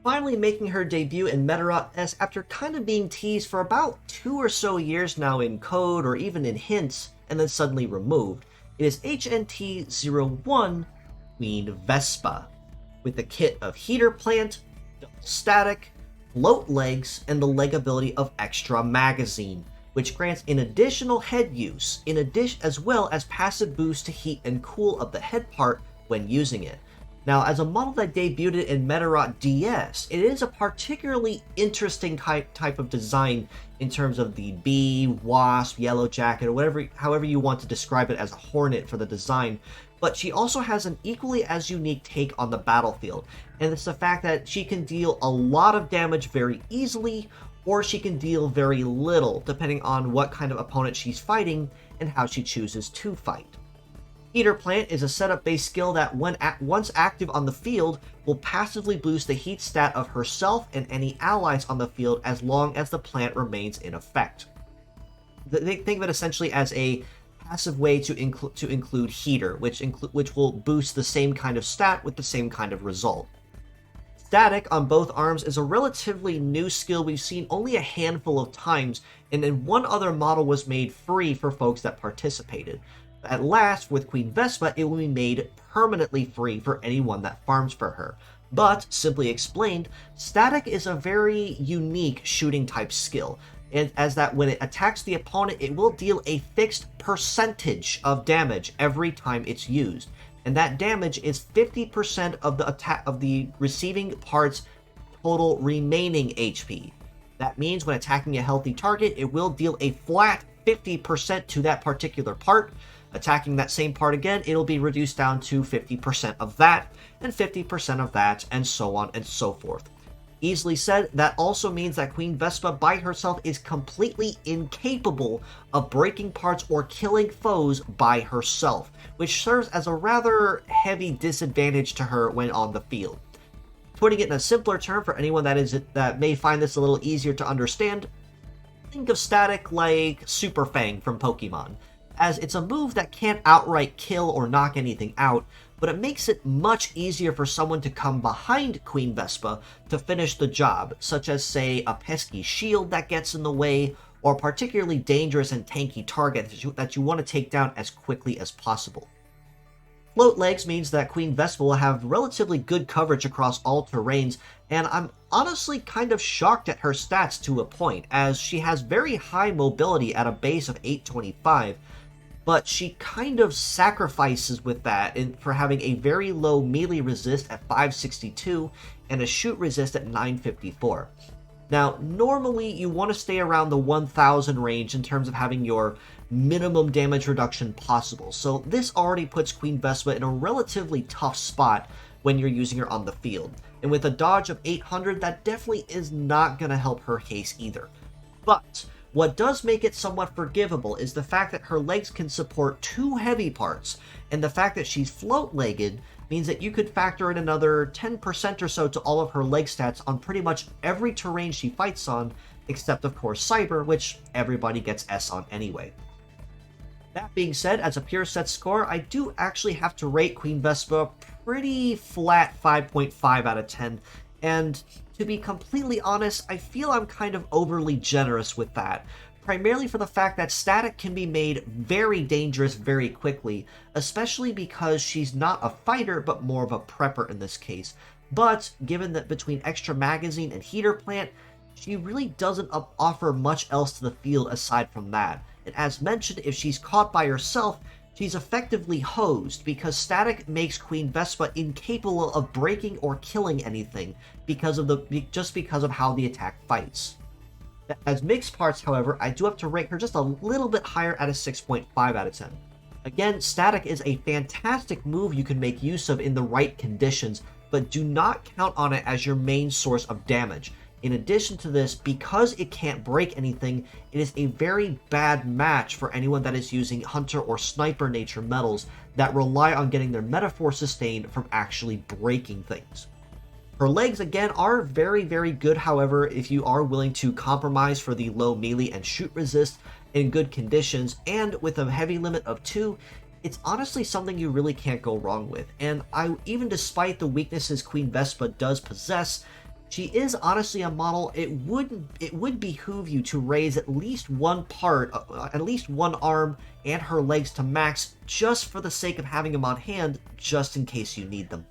finally making her debut in Medarot S after kind of being teased for about 2 or so years now in code or even in hints, and then suddenly removed. It is HNT01 Queen Vespa, with a kit of heater plant, double static, float legs, and the leg ability of extra magazine, which grants an additional head use, in addition as well as passive boost to heat and cool of the head part when using it. Now, as a model that debuted in Medarot DS, it is a particularly interesting type of design in terms of the bee, wasp, yellow jacket, or however you want to describe it as a hornet for the design. But she also has an equally as unique take on the battlefield, and it's the fact that she can deal a lot of damage very easily, or she can deal very little, depending on what kind of opponent she's fighting and how she chooses to fight. Heater Plant is a setup-based skill that, once active on the field, will passively boost the heat stat of herself and any allies on the field as long as the plant remains in effect. Think of it essentially as a passive way to include heater, which will boost the same kind of stat with the same kind of result. Static on both arms is a relatively new skill we've seen only a handful of times, and then one other model was made free for folks that participated. At last, with Queen Vespa, it will be made permanently free for anyone that farms for her. But, simply explained, Static is a very unique shooting type skill, and as that when it attacks the opponent, it will deal a fixed percentage of damage every time it's used, and that damage is 50% of the receiving part's total remaining HP. That means when attacking a healthy target, it will deal a flat 50% to that particular part. Attacking that same part again, it'll be reduced down to 50% of that, and 50% of that, and so on and so forth. Easily said, that also means that Queen Vespa by herself is completely incapable of breaking parts or killing foes by herself, which serves as a rather heavy disadvantage to her when on the field. Putting it in a simpler term for anyone that may find this a little easier to understand, think of Static like Super Fang from Pokemon, as it's a move that can't outright kill or knock anything out, but it makes it much easier for someone to come behind Queen Vespa to finish the job, such as, say, a pesky shield that gets in the way, or a particularly dangerous and tanky target that you want to take down as quickly as possible. Float legs means that Queen Vespa will have relatively good coverage across all terrains, and I'm honestly kind of shocked at her stats to a point, as she has very high mobility at a base of 825, but she kind of sacrifices with that for having a very low melee resist at 562 and a shoot resist at 954. Now, normally you want to stay around the 1000 range in terms of having your minimum damage reduction possible, so this already puts Queen Vespa in a relatively tough spot when you're using her on the field. And with a dodge of 800, that definitely is not going to help her case either. But what does make it somewhat forgivable is the fact that her legs can support 2 heavy parts, and the fact that she's float-legged means that you could factor in another 10% or so to all of her leg stats on pretty much every terrain she fights on, except of course Cyber, which everybody gets S on anyway. That being said, as a pure set score, I do actually have to rate Queen Vespa pretty flat 5.5 out of 10, and to be completely honest, I feel I'm kind of overly generous with that, primarily for the fact that Static can be made very dangerous very quickly, especially because she's not a fighter but more of a prepper in this case. But given that between extra magazine and heater plant, she really doesn't offer much else to the field aside from that. And as mentioned, if she's caught by herself, she's effectively hosed, because Static makes Queen Vespa incapable of breaking or killing anything just because of how the attack fights. As mixed parts, however, I do have to rate her just a little bit higher at a 6.5 out of 10. Again, Static is a fantastic move you can make use of in the right conditions, but do not count on it as your main source of damage. In addition to this, because it can't break anything, it is a very bad match for anyone that is using Hunter or Sniper nature medals that rely on getting their metaphor sustained from actually breaking things. Her legs, again, are very, very good, however, if you are willing to compromise for the low melee and shoot resist in good conditions, and with a heavy limit of 2, it's honestly something you really can't go wrong with. And even despite the weaknesses Queen Vespa does possess, She is honestly a model it would behoove you to raise at least one part, at least one arm and her legs to max just for the sake of having them on hand, just in case you need them.